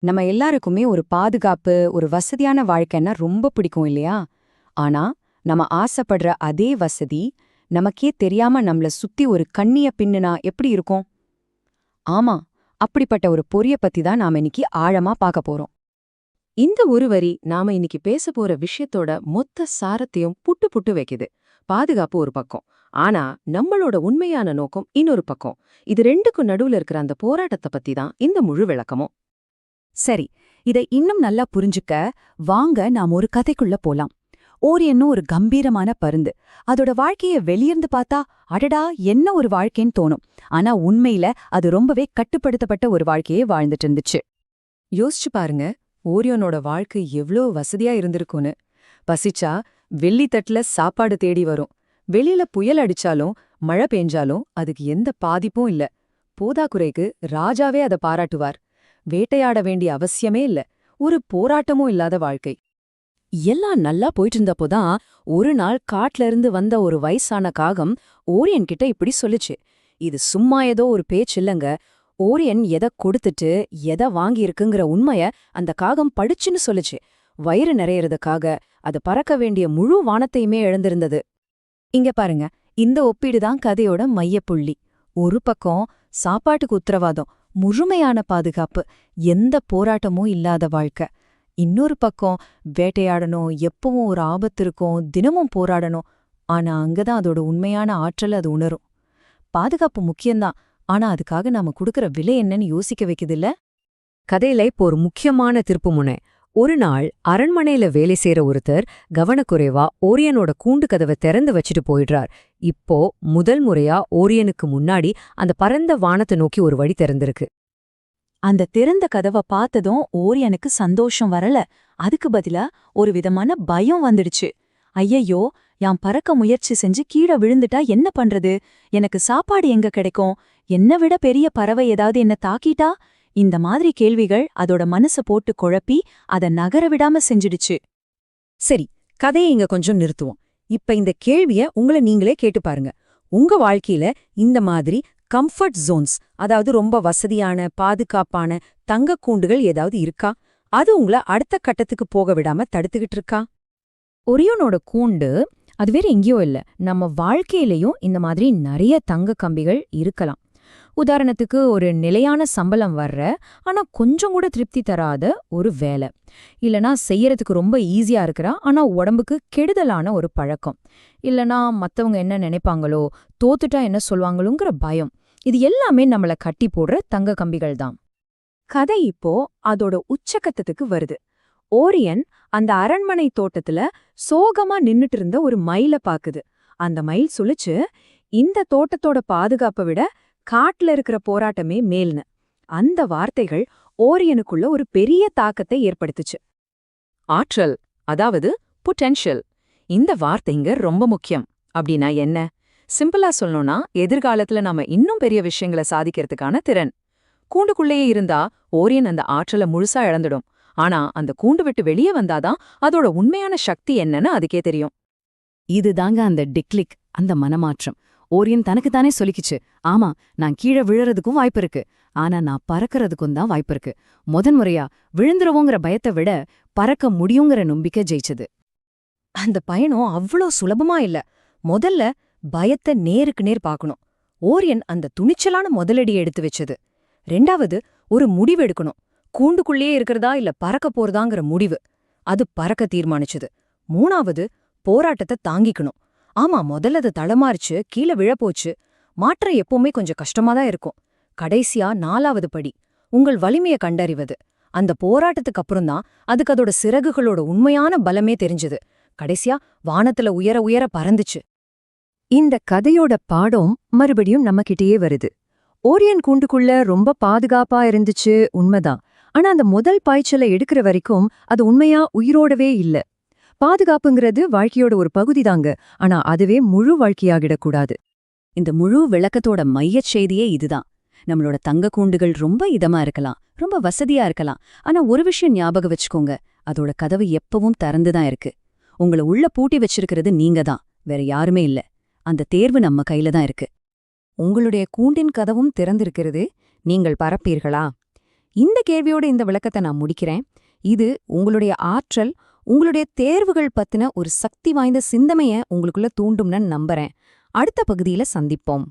நம்ம எல்லாருக்குமே ஒரு பாதுகாப்பு, ஒரு வசதியான வாழ்க்கைன்னா ரொம்ப பிடிக்கும் இல்லையா? ஆனா, நம்ம ஆசைப்படுற அதே வசதி, நமக்கே தெரியாம நம்மள சுத்தி ஒரு கண்ணிய பின்னுனா எப்படி இருக்கும்? ஆமா, அப்படிப்பட்ட ஒரு பொறிய பத்தி தான் நாம இன்னைக்கு ஆழமா பார்க்க போறோம். இந்த ஒரு வரி நாம இன்னைக்கு பேச போற விஷயத்தோட மொத்த சாரத்தையும் புட்டு புட்டு வைக்குது. பாதுகாப்பு ஒரு பக்கம். ஆனா நம்மளோட உண்மையான நோக்கம் இன்னொரு பக்கம். இது ரெண்டுக்கும் நடுவுல இருக்கிற அந்த போராட்டத்தை பத்தி தான் இந்த முழு விளக்கமும். சரி, இதை இன்னும் நல்லா புரிஞ்சுக்க, வாங்க நாம் ஒரு கதைக்குள்ள போலாம். ஓரியன்னு ஒரு கம்பீரமான பருந்து. அதோட வாழ்க்கைய வெளியிருந்து பார்த்தா, அடடா என்ன ஒரு வாழ்க்கைன்னு தோணும். ஆனா உண்மையில அது ரொம்பவே கட்டுப்படுத்தப்பட்ட ஒரு வாழ்க்கையே வாழ்ந்துட்டு இருந்துச்சு. யோசிச்சு பாருங்க, ஓரியோனோட வாழ்க்கை எவ்ளோ வசதியா இருந்திருக்கும்னு. பசிச்சா வெள்ளி தட்டுல சாப்பாடு தேடி வரும். வெளியில புயல் அடிச்சாலும் மழை பெஞ்சாலும் அதுக்கு எந்த பாதிப்பும் இல்ல. போதாக்குறைக்கு ராஜாவே அதை பாராட்டுவார். வேட்டையாட வேண்டிய அவசியமே இல்ல. ஒரு போராட்டமும் இல்லாத வாழ்க்கை. எல்லாம் நல்லா போயிட்டு இருந்தப்போதான் ஒரு நாள் காட்டுல இருந்து வந்த ஒரு வயசான காகம் ஓரியன் கிட்ட இப்படி சொல்லுச்சு. இது சும்மா ஏதோ ஒரு பேச்சு இல்லங்க. ஓரியன் எதை கொடுத்துட்டு எதை வாங்கியிருக்குங்கிற உண்மைய அந்த காகம் படிச்சுன்னு சொல்லுச்சு. வயிறு நிறையறதுக்காக அது பறக்க வேண்டிய முழு வானத்தையுமே இழந்திருந்தது. இங்க பாருங்க, இந்த ஒப்பீடுதான் கதையோட மையப்புள்ளி. ஒரு பக்கம் சாப்பாட்டுக்கு உத்தரவாதம், முழுமையான பாதுகாப்பு, எந்த போராட்டமும் இல்லாத வாழ்க்கை. இன்னொரு பக்கம் வேட்டையாடணும், எப்பவும் ஒரு ஆபத்து இருக்கும், தினமும் போராடணும். ஆனா அங்கதான் அதோட உண்மையான ஆற்றல் அது உணரும். பாதுகாப்பு முக்கியம்தான், ஆனா அதுக்காக நாம குடுக்கற விலை என்னன்னு யோசிக்க வைக்குதுல்ல. கதையில இப்போ ஒரு முக்கியமான திருப்புமுனை. ஒரு நாள் அரண்மனையில வேலை செய்யற ஒருத்தர் கவனக்குறைவா ஓரியனோட கூண்டு கதவை திறந்து வச்சுட்டு போயிடுறார். இப்போ முதல் முறையா ஓரியனுக்கு முன்னாடி அந்த பரந்த வானத்தை நோக்கி ஒரு வழி திறந்திருக்கு. அந்த திறந்த கதவை பார்த்ததும் ஓரியனுக்கு சந்தோஷம் வரல. அதுக்கு பதிலா ஒரு விதமான பயம் வந்துடுச்சு. ஐயையோ, யான் பறக்க முயற்சி செஞ்சு கீழே விழுந்துட்டா என்ன பண்றது? எனக்கு சாப்பாடு எங்க கிடைக்கும்? என்னை விட பெரிய பறவை ஏதாவது என்ன தாக்கிட்டா? இந்த மாதிரி கேள்விகள் அதோட மனச போட்டு குழப்பி அத நகர விடாம செஞ்சிடுச்சு. சரி, கதையை இங்க கொஞ்சம் நிறுத்துவோம். இப்ப இந்த கேள்விய உங்களை நீங்களே கேட்டு பாருங்க. உங்க வாழ்க்கையில இந்த மாதிரி கம்ஃபர்ட் ஜோன்ஸ், அதாவது ரொம்ப வசதியான பாதுகாப்பான தங்க கூண்டுகள் ஏதாவது இருக்கா? அது உங்களை அடுத்த கட்டத்துக்கு போக விடாம தடுத்துக்கிட்டு இருக்கா? ஒரியோனோட கூண்டு அது வேற எங்கேயோ இல்ல, நம்ம வாழ்க்கையிலயும் இந்த மாதிரி நிறைய தங்க கம்பிகள் இருக்கலாம். உதாரணத்துக்கு ஒரு நிலையான சம்பளம் வர்ற, ஆனா கொஞ்சம் கூட திருப்தி தராத ஒரு வேலை. இல்லனா செய்யறதுக்கு ரொம்ப ஈஸியா இருக்கிறா, ஆனா உடம்புக்கு கெடுதலான ஒரு பழக்கம். இல்லனா மத்தவங்க என்ன நினைப்பாங்களோ, தோத்துட்டா என்ன சொல்வாங்களோங்கிற பயம். இது எல்லாமே நம்மள கட்டி போடுற தங்க கம்பிகள் தான். கதை இப்போ அதோட உச்சக்கட்டத்துக்கு வருது. ஓரியன் அந்த அரண்மனை தோட்டத்துல சோகமா நின்னுட்டு இருந்த ஒரு மயில பாக்குது. அந்த மயில் சொல்லுச்சு, இந்த தோட்டத்தோட பாதுகாப்பை விட காட்டுல இருக்கிற போராட்டமே மேல்னு. அந்த வார்த்தைகள் ஓரியனுக்குள்ள ஒரு பெரிய தாக்கத்தை ஏற்படுத்துச்சு. ஆற்றல், அதாவது பொட்டென்ஷியல். இந்த வார்த்தைங்க ரொம்ப முக்கியம். அப்படின்னா என்ன? சிம்பிளா சொல்லணும்னா, எதிர்காலத்துல நாம இன்னும் பெரிய விஷயங்களை சாதிக்கிறதுக்கான திறன். கூண்டுக்குள்ளேயே இருந்தா ஓரியன் அந்த ஆற்றலை முழுசா இழந்துடும். ஆனா அந்த கூண்டு விட்டு வெளியே வந்தாதான் அதோட உண்மையான சக்தி என்னன்னு அதுக்கே தெரியும். இதுதாங்க அந்த டிக்ளிக், அந்த மனமாற்றம். ஓரியன் தனக்குத்தானே சொல்லிக்கிச்சு, ஆமா, நான் கீழே விழறதுக்கும் வாய்ப்பு இருக்கு, ஆனா நான் பறக்கறதுக்கும் தான் வாய்ப்பு இருக்கு. முதன்முறையா விழுந்துருவோங்கிற பயத்தை விட பறக்க முடியுங்கிற நம்பிக்கை ஜெயிச்சது. அந்த பயணம் அவ்ளோ சுலபமா இல்ல. முதல்ல பயத்தை நேருக்கு நேர் பார்க்கணும். ஓரியன் அந்த துணிச்சலான முதலடியை எடுத்து வச்சது. ரெண்டாவது, ஒரு முடிவு எடுக்கணும். கூண்டுக்குள்ளேயே இருக்கிறதா இல்ல பறக்க போறதாங்கிற முடிவு. அது பறக்க தீர்மானிச்சது. மூணாவது, போராட்டத்தை தாங்கிக்கணும். ஆமா, முதல்ல அது தளமாறிச்சு, கீழே விழப்போச்சு. மாற்றம் எப்பவுமே கொஞ்சம் கஷ்டமா தான் இருக்கும். கடைசியா நாலாவது படி, உங்கள் வலிமைய கண்டறிவது. அந்த போராட்டத்துக்கு அப்புறம்தான் அதுக்கு அதோட சிறகுகளோட உண்மையான பலமே தெரிஞ்சது. கடைசியா வானத்துல உயர உயர பறந்துச்சு. இந்த கதையோட பாடம் மறுபடியும் நம்மகிட்டயே வருது. ஓரியன் கூண்டுக்குள்ள ரொம்ப பாதுகாப்பா இருந்துச்சு, உண்மைதான். ஆனா அந்த முதல் பாய்ச்சலை எடுக்கிற வரைக்கும் அது உண்மையா உயிரோடவே இல்ல. பாதுகாப்புங்கிறது வாழ்க்கையோட ஒரு பகுதிதாங்க, ஆனா அதுவே முழு வாழ்க்கையாகிடக்கூடாது. இந்த முழு விளக்கத்தோட மையச் செய்தியே இதுதான். நம்மளோட தங்க கூண்டுகள் ரொம்ப இதமா இருக்கலாம், ரொம்ப வசதியா இருக்கலாம். ஆனா ஒரு விஷயம் ஞாபகம் வச்சுக்கோங்க, அதோட கதவு எப்பவும் திறந்துதான் இருக்கு. உங்களை உள்ள பூட்டி வச்சிருக்கிறது நீங்க தான், வேற யாருமே இல்ல. அந்த தேர்வு நம்ம கையில தான் இருக்கு. உங்களுடைய கூண்டின் கதவும் திறந்திருக்கிறது. நீங்கள் பறப்பீர்களா? இந்த கேள்வியோட இந்த விளக்கத்தை நான் முடிக்கிறேன். இது உங்களுடைய ஆற்றல், உங்களுடைய தேர்வுகள் பத்தின ஒரு சக்தி வாய்ந்த சிந்தனைய உங்களுக்குள்ள தூண்டும்னு நம்புறேன். அடுத்த பகுதியில சந்திப்போம்.